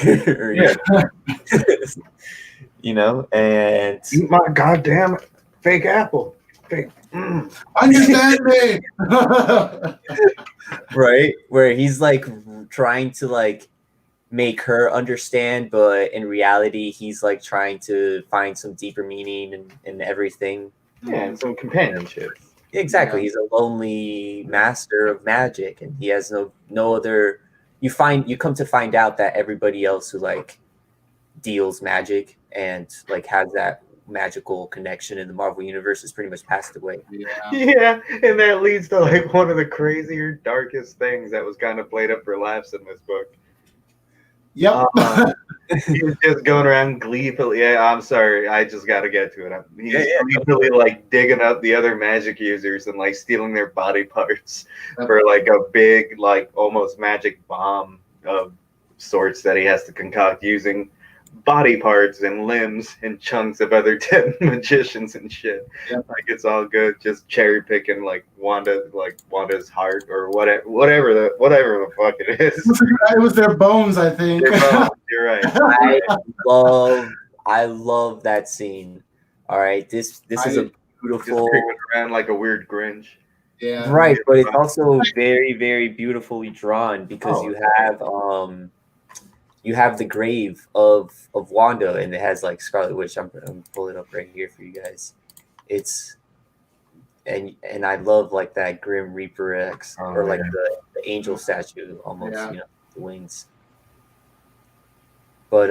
You know, and eat my goddamn fake apple. Fake. Understand me. Right, where he's like trying to like make her understand, but in reality he's like trying to find some deeper meaning and everything. Yeah, and some companionship. Exactly. He's a lonely master of magic, and he has no other. You come to find out that everybody else who like deals magic and like has that magical connection in the Marvel universe has pretty much passed away. Yeah, and that leads to like one of the crazier, darkest things that was kind of played up for laughs in this book. Yep. He's just going around gleefully. Yeah, I'm sorry, I just got to get to it. He's gleefully like digging up the other magic users and like stealing their body parts for like a big, like almost magic bomb of sorts that he has to concoct using body parts and limbs and chunks of other dead magicians and shit. Like it's all good, just cherry picking like Wanda's heart or whatever the fuck it is. It was their bones, I think. You're right. I love that scene. All right, this is a beautiful, just creeping around like a weird Grinch. Yeah, right, but it's also very very beautifully drawn because you have the grave of Wanda, and it has like Scarlet Witch. I'm pulling it up right here for you guys. It's and I love like that Grim Reaper X or like the angel statue almost, you know, the wings. But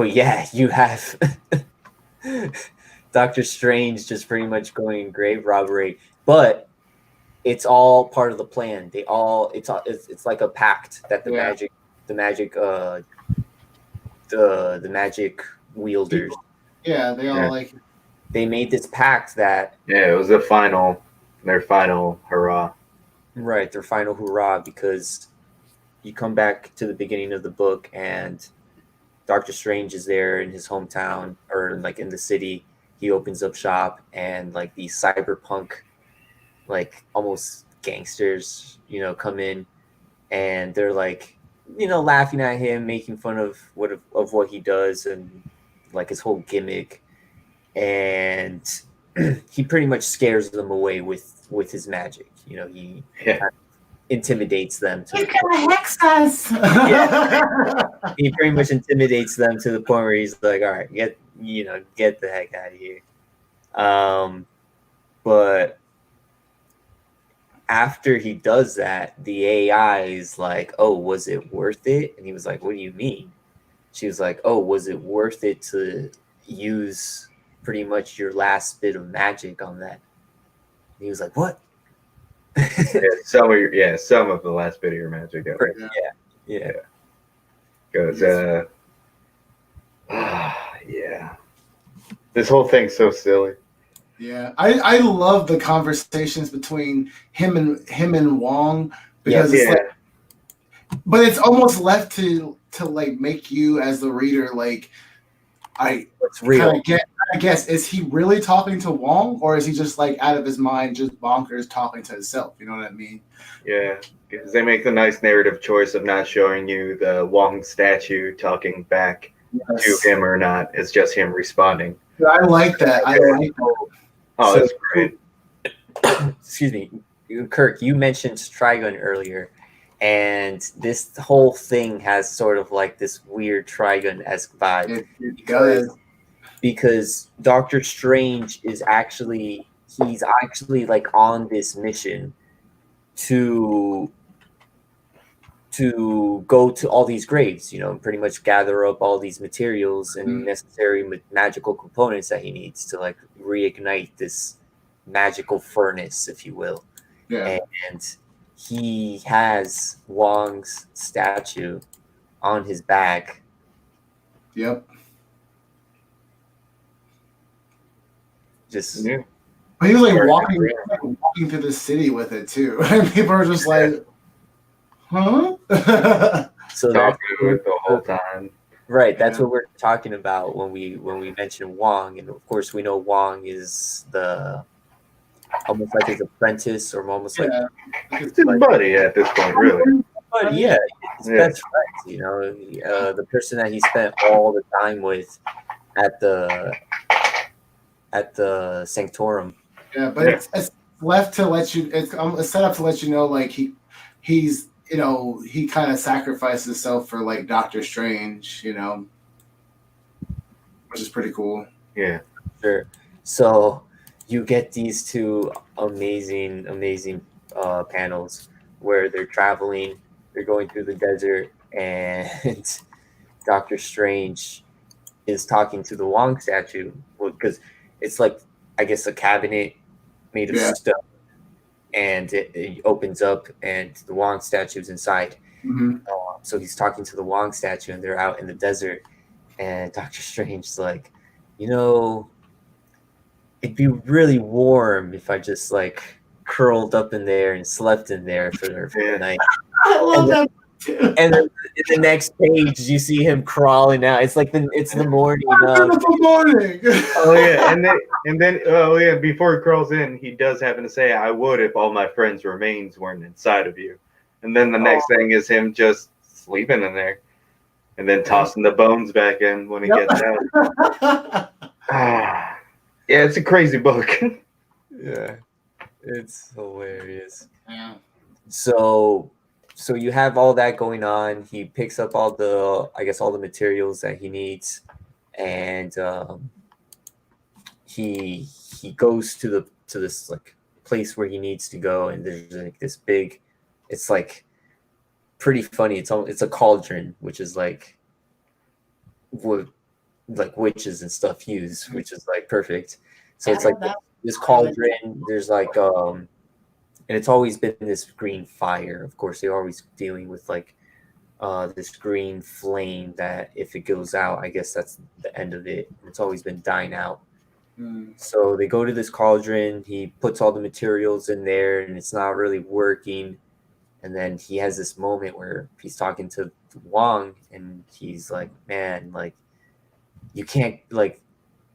yeah, you have Doctor Strange just pretty much going grave robbery, but it's all part of the plan. It's like a pact that the magic wielders. Yeah, they all like. They made this pact that. Yeah, it was their final hurrah. Right, their final hurrah, because you come back to the beginning of the book and Doctor Strange is there in his hometown or like in the city. He opens up shop, and like these cyberpunk, like almost gangsters, you know, come in, and they're like, you know, laughing at him, making fun of what he does and like his whole gimmick, and he pretty much scares them away with his magic. You know, he kind of intimidates them. He's gonna hex us. He pretty much intimidates them to the point where he's like, "All right, get the heck out of here." But after he does that, the AI is like, "Oh, was it worth it?" And he was like, "What do you mean?" She was like, "Oh, was it worth it to use pretty much your last bit of magic on that?" And he was like, "What?" Some of the last bit of your magic. Yeah. Because yeah, this whole thing's so silly. Yeah, I love the conversations between him and Wong because it's like, but it's almost left to like make you as the reader like, It's real. I guess, is he really talking to Wong, or is he just like out of his mind, just bonkers talking to himself? You know what I mean? Yeah, because they make the nice narrative choice of not showing you the Wong statue talking back to him or not. It's just him responding. I like that. I like that. Oh, that's great. Excuse me, Kirk, you mentioned Trigun earlier, and this whole thing has sort of like this weird Trigun-esque vibe. It does. Because Doctor Strange is actually like on this mission to go to all these graves, you know, and pretty much gather up all these materials and necessary magical components that he needs to like reignite this magical furnace, if you will. Yeah. And he has Wong's statue on his back. Yep. Just But he was like walking through the city with it too, and people are just like, "Huh?" So talking to it the whole time. Right, that's what we're talking about when we mention Wong, and of course we know Wong is almost like his apprentice, or almost like it's his buddy at this point, really. But yeah, his best friends. You know, the person that he spent all the time with at the Sanctorum. Yeah, but it's left to let you. It's set up to let you know, like he's you know, he kind of sacrificed himself for like Doctor Strange, you know, which is pretty cool. Yeah, sure. So you get these two amazing panels where they're traveling, they're going through the desert, and Doctor Strange is talking to the Wong statue because it's like, I guess, a cabinet made of stone, and it opens up and the Wong statue's inside. So he's talking to the Wong statue, and they're out in the desert, and Doctor Strange's like, you know, it'd be really warm if I just like curled up in there and slept in there for the night. I love that too. And then in the next page, you see him crawling out. It's like it's the morning. Beautiful morning. Oh yeah, and then oh yeah, before he crawls in, he does happen to say, "I would if all my friends' remains weren't inside of you." And then the next thing is him just sleeping in there, and then tossing the bones back in when he gets out. Yeah, it's a crazy book. Yeah, it's hilarious. Yeah. So you have all that going on. He picks up all the materials that he needs, and he goes to this like place where he needs to go, and there's like this big, it's like pretty funny. It's a cauldron, which is like what like witches and stuff use, which is like perfect. So it's like this cauldron. There's like and it's always been this green fire. Of course, they're always dealing with like this green flame that if it goes out, I guess that's the end of it. It's always been dying out. So they go to this cauldron. He puts all the materials in there, and it's not really working. And then he has this moment where he's talking to Wong, and he's like, "Man, like, you can't like."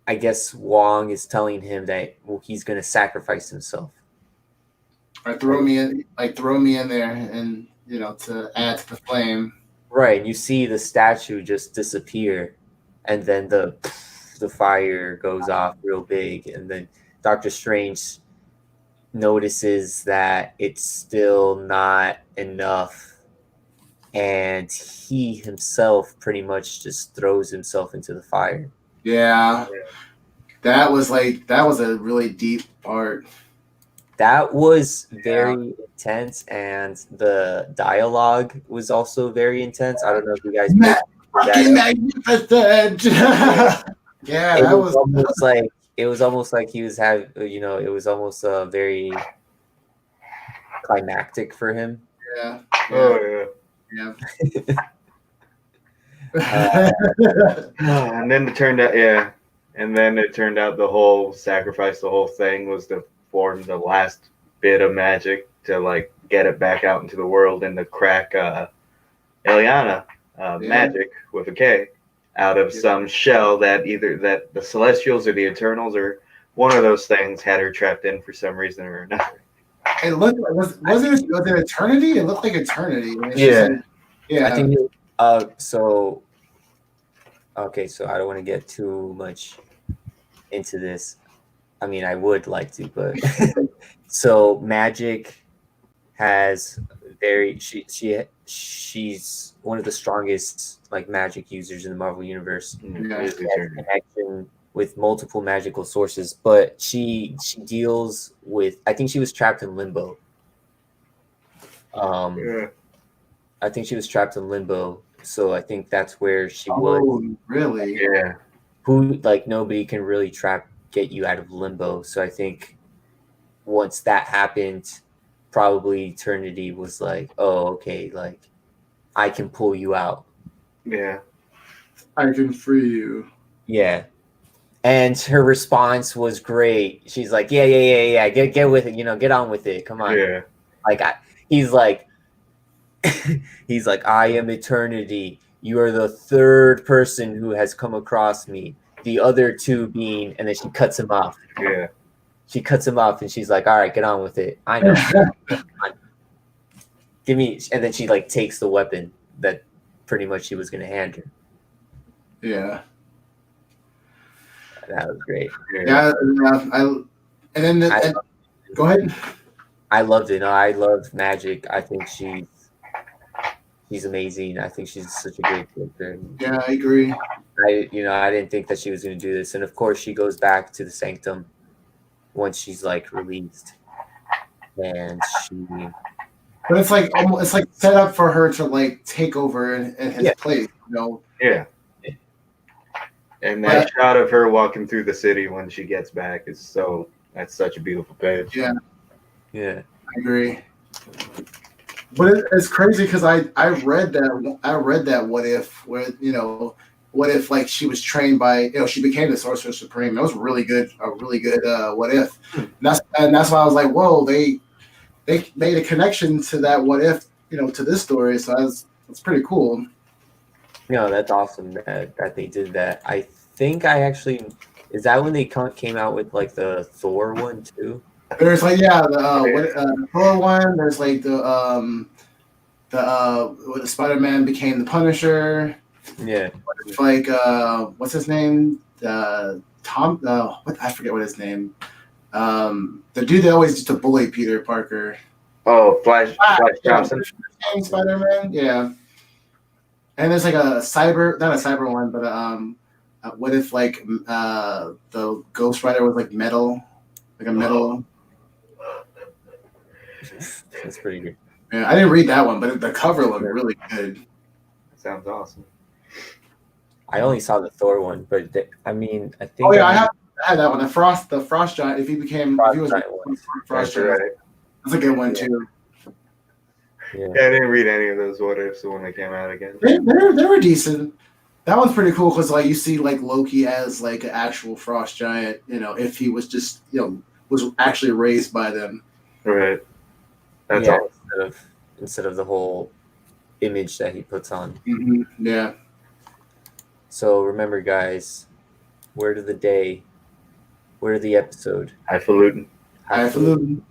I guess Wong is telling him that he's gonna sacrifice himself. Or throw me in there, and you know, to add to the flame. Right, and you see the statue just disappear, and then the fire goes off real big, and then Doctor Strange notices that it's still not enough, and he himself pretty much just throws himself into the fire. Yeah. That was a really deep part. that was very intense, and the dialogue was also very intense. I don't know if you guys Fucking magnificent. Yeah, it that was was almost like he was having, it was almost very climactic for him. yeah. Oh Yeah. yeah. And then it turned out, yeah. And then it turned out the whole sacrifice, the whole thing was to form the last bit of magic to like get it back out into the world and to crack Eliana magic with a K out of some shell that either that the Celestials or the Eternals or one of those things had her trapped in for some reason or another. It looked like, was it Eternity? It looked like Eternity. And she Yeah. said, yeah. I think so okay, so I don't want to get too much into this. I mean, I would like to, but so Magic has she's one of the strongest like magic users in the Marvel universe. Yeah. She has a connection with multiple magical sources, but she deals with, I think she was trapped in limbo. Yeah. I think she was trapped in limbo, so I think that's where she was. Oh, really? Yeah. Who, like, nobody can really get you out of limbo. So I think once that happened, probably Eternity was like, oh, okay, like I can pull you out. Yeah. I can free you. Yeah. And her response was great. She's like, yeah. Get with it, get on with it. Come on. Yeah. Like he's like he's like, I am Eternity. You are the third person who has come across me. The other two being, and then she cuts him off. Yeah. She cuts him off, and she's like, all right, get on with it. I know. Give me, and then she like takes the weapon that pretty much she was going to hand her. Yeah. That was great. Yeah. Go ahead. I loved it. No, I loved Magic. I think she's amazing. I think she's such a great character. Yeah, I agree. I didn't think that she was going to do this, and of course, she goes back to the Sanctum once she's like released, and But it's like set up for her to like take over in his place, Yeah. And that shot of her walking through the city when she gets back that's such a beautiful page. Yeah. Yeah. I agree. But it's crazy because I read that what if what if like she was trained by she became the Sorcerer Supreme. That was a really good what if. And that's why I was like, whoa, they made a connection to that what if to this story. So that's pretty cool. No, that's awesome that they did that. I think is that when they came out with like the Thor one too? There's like the Thor one. There's like the Spider-Man became the Punisher. Yeah. It's like what's his name? Tom. I forget what his name. The dude that always used to bully Peter Parker. Oh, Flash Thompson. Spider-Man. Yeah. And there's like not a cyber one, but what if like the Ghost Rider was like metal, like a metal. That's pretty good. Yeah, I didn't read that one, but the cover looked really good. Sounds awesome. I only saw the Thor one, but I think. Oh yeah, I had that one. The Frost Giant. If he was Frost Giant, that's a good one too. Yeah. I didn't read any of those what ifs when they came out again. They were decent. That one's pretty cool because like you see like Loki as like an actual Frost Giant. If he was just was actually raised by them. Right. That's all. Instead of the whole image that he puts on. Mm-hmm. Yeah. So remember, guys, word of the day, word of the episode. Highfalutin. Highfalutin.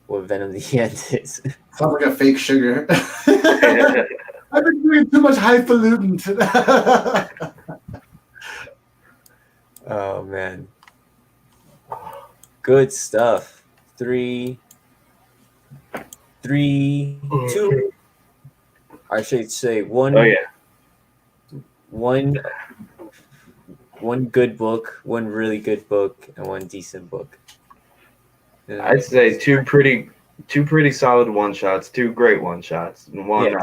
What Venom the End is. Sounds like a fake sugar. I've been doing too much highfalutin today. Oh man. Good stuff. 3, 2. I should say 1. Oh yeah. One good book, one really good book, and one decent book. I'd say two pretty solid one shots, two great one shots, and one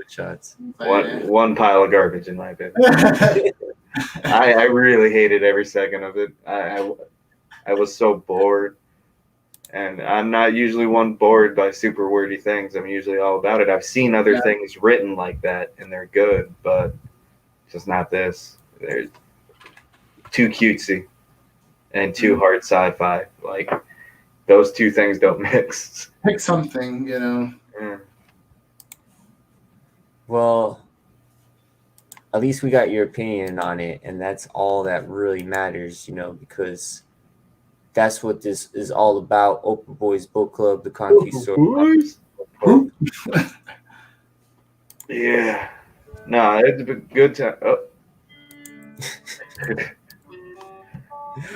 shots. one pile of garbage in my opinion. I really hated every second of it. I was so bored, and I'm not usually one bored by super wordy things. I'm usually all about it. I've seen other things written like that, and they're good, but it's just not this. They're too cutesy and too hard sci-fi. Like those two things don't mix. Pick something, you know. Yeah. Well, at least we got your opinion on it, and that's all that really matters, you know, because that's what this is all about. OPRAH Boys Book Club, the Conquistadork. Yeah. No, it's a good time. Oh.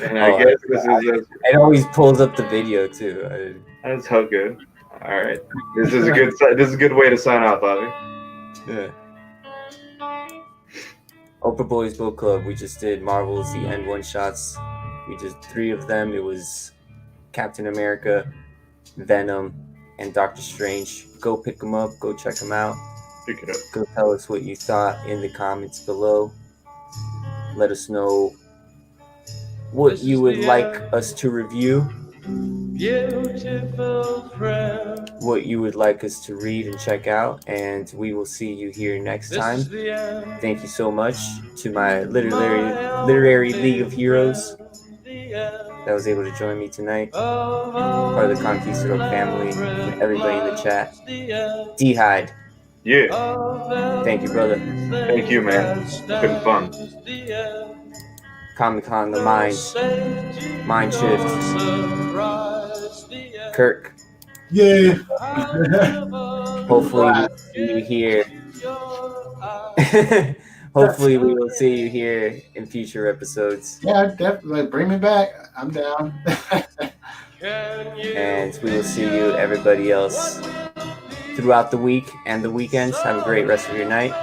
And I guess this is it always pulls up the video too. That's how good. All right, this is a good way to sign off, Bobby. Yeah. OPRAH Boys Book Club. We just did Marvel's The End One Shots. We did 3 of them. It was Captain America, Venom, and Doctor Strange. Go pick them up. Go check them out. Pick it up. Go tell us what you thought in the comments below. Let us know what you would like us to review, what you would like us to read and check out, and we will see you here next time. Thank you so much to my literary League of Heroes that was able to join me tonight, part of the Conquistadork family, and everybody in the chat. D-Hide. Yeah. Thank you, brother. Thank you, man. It's been fun. Comic-Con, the Mind Shift. Kirk. Yeah. Hopefully we'll see you here. Hopefully we will see you here in future episodes. Yeah, definitely. Bring me back. I'm down. And we will see you, everybody else, throughout the week and the weekends. Have a great rest of your night.